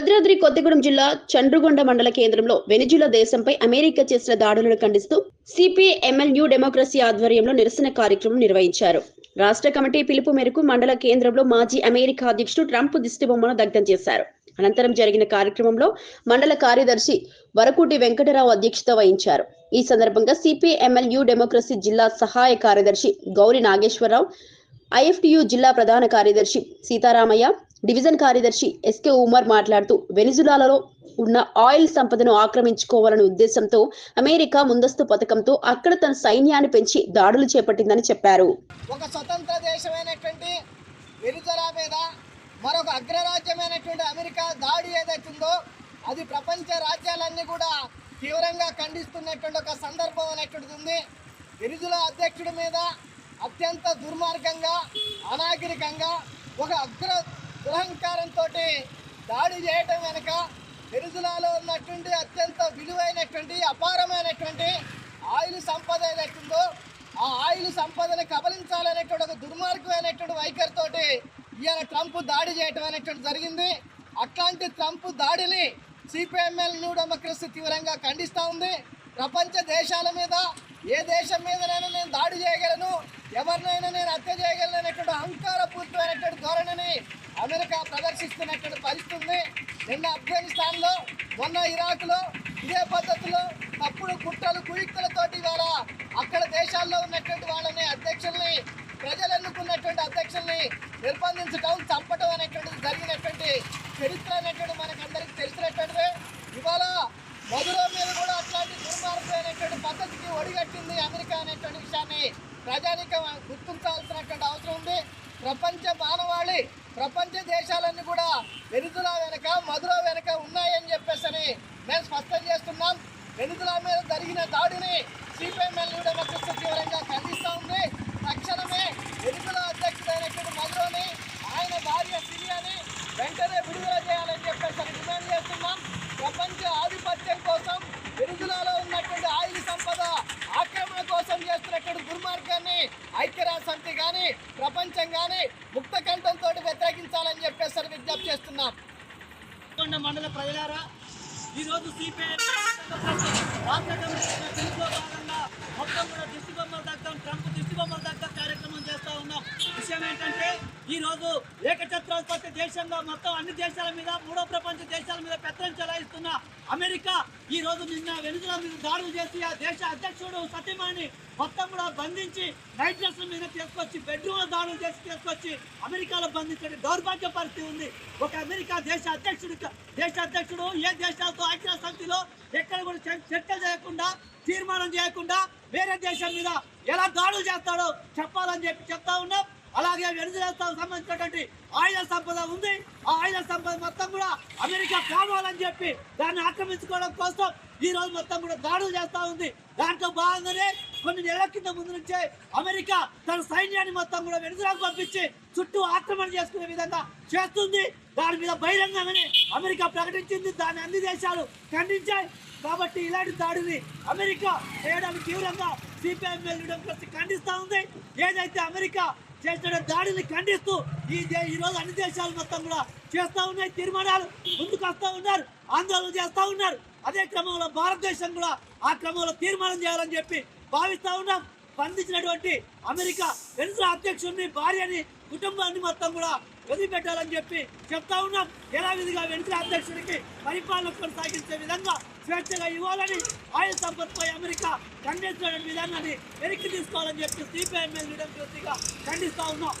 భద్రాద్రి కొత్తగూడెం జిల్లా చండ్రుగొండ మండల కేంద్రంలో వెనిజులా దేశంపై అమెరికా చేసిన దాడులను ఖండిస్తూ సిపిఎంఎల్ న్యూ డెమోక్రసీ ఆధ్వర్యంలో నిరసన కార్యక్రమం నిర్వహించారు. రాష్ట్ర కమిటీ పిలుపు మేరకు మండల కేంద్రంలో మాజీ అమెరికా అధ్యక్షుడు ట్రంప్ దిష్టిబొమ్మను దగ్ధం చేశారు. అనంతరం జరిగిన కార్యక్రమంలో మండల కార్యదర్శి వరకుటి వెంకటరావు అధ్యక్షత వహించారు. ఈ సందర్భంగా సిపిఎంఎల్ న్యూ డెమోక్రసీ జిల్లా సహాయ కార్యదర్శి గౌరి నాగేశ్వరరావు, ఐఎఫ్టియు జిల్లా ప్రధాన కార్యదర్శి సీతారామయ్య, డివిజన్ కార్యదర్శి ఎస్కే ఉమర్ మాట్లాడుతూ వెనిజులాలో ఉన్న ఆయిల్ సంపదను ఆక్రమించుకోవాలనే ఉద్దేశంతో అమెరికా ముందస్తు పథకంతో అక్కడ తన సైన్యాన్ని పెంచి దాడులు చేపట్టిందని చెప్పారు. ఒక స్వతంత్ర దేశమైనటువంటి వెనిజులా మీద మరొక అగ్రరాజ్యమైనటువంటి అమెరికా దాడి ఏదైతుందో అది ప్రపంచ రాజ్యాలన్నీ కూడా తీవ్రంగా ఖండిస్తున్నటువంటి ఒక సందర్భం అనేటువంటిది ఉంది. వెనిజులా అధ్యక్షుడి మీద అత్యంత దుర్మార్గంగా, అనాగరికంగా, ఒక దురహంకారంతో దాడి చేయటం వెనుక వెనిజులాలో ఉన్నటువంటి అత్యంత విలువైనటువంటి అపారమైనటువంటి ఆయిల్ సంపద ఏదైతుందో ఆ ఆయిల్ సంపదను కబలించాలనేటువంటి ఒక దుర్మార్గమైనటువంటి వైఖరితోటి ఇవాళ ట్రంప్ దాడి చేయటం అనేటువంటి జరిగింది. అట్లాంటి ట్రంప్ దాడిని సిపిఎంఎల్ న్యూ డెమోక్రసీ తీవ్రంగా ఖండిస్తూ ఉంది. ప్రపంచ దేశాల మీద ఏ దేశం మీదనైనా నేను దాడి చేయగలను, ఎవరినైనా నేను హత్య చేయగలను అనేటువంటి అహంకారపూరితమైనటువంటి ధోరణిని అమెరికా ప్రదర్శిస్తున్నటువంటి పరిస్థితి ఉంది. నిన్న ఆఫ్ఘనిస్తాన్లో, మొన్న ఇరాక్లో ఇదే పద్ధతిలో తప్పుడు కుట్రలు కుయుక్తులతోటి ఇవాళ అక్కడ దేశాల్లో ఉన్నటువంటి వాళ్ళని అధ్యక్షుల్ని, ప్రజలు ఎన్నుకున్నటువంటి అధ్యక్షుల్ని నిర్బంధించడం, చంపడం అనేటువంటిది జరిగినటువంటి చరిత్ర అనేటువంటి మనకందరికీ తెలిసినటువంటిదే. ఇవాళ మధురో మీద కూడా అట్లాంటి దుర్మార్గమైనటువంటి పద్ధతికి ఒడిగట్టింది అమెరికా అనేటువంటి విషయాన్ని ప్రజానికం గుర్తించాల్సినటువంటి అవసరం ఉంది. ప్రపంచ మానవాళి, ప్రపంచ దేశాలన్నీ కూడా వెనిజులా వెనక, మధురో వెనక ఉన్నాయని చెప్పేసి మేము స్పష్టం చేస్తున్నాం. వెనిజులా మీద జరిగిన దాడిని సిపిఎంఎల్ న్యూ డెమోక్రసీ తీవ్రంగా ఖండిస్తూ ఉంది. తక్షణమే వెనిజులా అధ్యక్షుడైనటువంటి మధురోని, ఆయన భార్య సిరియాని వెంటనే విడుదల చేయాలని చెప్పేసి డిమాండ్ చేస్తున్నాం. ప్రపంచ ఆధిపత్యం కోసం వెనిజులాలో ఉన్నటువంటి ఆయిల్ సంపద ఆక్రమణ కోసం చేస్తున్నటువంటి దుర్మార్గాన్ని ఐక్యరాజ్యసమితి కానీ, ప్రపంచం కానీ ముక్త కంఠంతో వ్యతిరేకించాలని చెప్పేసి విజ్ఞప్తి చేస్తున్నాం. మండల ప్రజలారా, ఈరోజు సిపిఐ రాష్ట్ర కమిటీ పిలుపులో భాగంగా మొత్తం కూడా దిష్టిబొమ్మల దగ్గర, ట్రంప్ దిష్టిబొమ్మల దగ్గర కార్యక్రమం చేస్తూ ఉన్నాం. విషయం ఏంటంటే, ఈరోజు ఏకఛత్రాధిపత్య దేశంగా మొత్తం అన్ని దేశాల మీద, మూడో ప్రపంచ దేశాల మీద పెత్తనం చెలాయిస్తున్న అమెరికా ఈరోజు నిన్న వెనిజులా మీద దాడులు చేసి ఆ దేశ అధ్యక్షుడు సతీమణిని మొత్తం కూడా బంధించి నైట్ డ్రెస్ల మీద తీసుకొచ్చి బెడ్రూమ్లో దాడులు చేసి తీసుకొచ్చి అమెరికాలో బంధించే దౌర్భాగ్య పరిస్థితి ఉంది. ఒక అమెరికా దేశ అధ్యక్షుడు ఏ దేశాలతో ఐక్యరాజ్య సమితిలో ఎక్కడ కూడా చర్చలు చేయకుండా, తీర్మానం చేయకుండా వేరే దేశం మీద ఎలా దాడులు చేస్తాడో చెప్పాలని చెప్పి చెప్తా ఉన్నాం. అలాగే వెనిజులాకు సంబంధించినటువంటి ఆయుధ సంపద ఉంది. ఆ ఆయుధ సంపద మొత్తం కూడా అమెరికా కావాలని చెప్పి దాన్ని ఆక్రమించుకోవడం కోసం ఈ రోజు మొత్తం కూడా దాడులు చేస్తూ ఉంది. దాంట్లో భాగంగానే కొన్ని నెలల కింద ముందు నుంచే అమెరికా తన సైన్యాన్ని మొత్తం కూడా వెనిజులాకు పంపించి చుట్టూ ఆక్రమణ చేసుకునే విధంగా చేస్తుంది. దాని మీద బహిరంగంగానే అమెరికా ప్రకటించింది. దాన్ని అన్ని దేశాలు ఖండించాయి. కాబట్టి ఇలాంటి దాడిని అమెరికా చేయడానికి తీవ్రంగా సిపిఎంఎల్ డెమోక్రసీ ఖండిస్తూ ఉంది. ఏదైతే అమెరికా చేసిన దాడిని ఖండిస్తూ ఈరోజు అన్ని దేశాలు మొత్తం కూడా చేస్తూ ఉన్నాయి, తీర్మానాలు ముందుకు వస్తూ ఉన్నారు, ఆందోళన చేస్తూ ఉన్నారు. అదే క్రమంలో భారతదేశం కూడా ఆ క్రమంలో తీర్మానం చేయాలని చెప్పి భావిస్తూ ఉన్నాం. స్పందించినటువంటి అమెరికా వెనిజులా అధ్యక్షుడిని, భార్యని, కుటుంబాన్ని మొత్తం కూడా వదిలిపెట్టాలని చెప్పి చెప్తా ఉన్నాం. యథావిధిగా వెనిజులా అధ్యక్షుడికి పరిపాలన కొనసాగించే విధంగా స్వేచ్ఛగా ఇవ్వాలని, ఆయిల్ సంపదపై అమెరికా ఖండించిన విధానాన్ని వెనక్కి తీసుకోవాలని చెప్పి సిపిఎంఎల్ లీడర్గా ఖండిస్తా ఉన్నాం.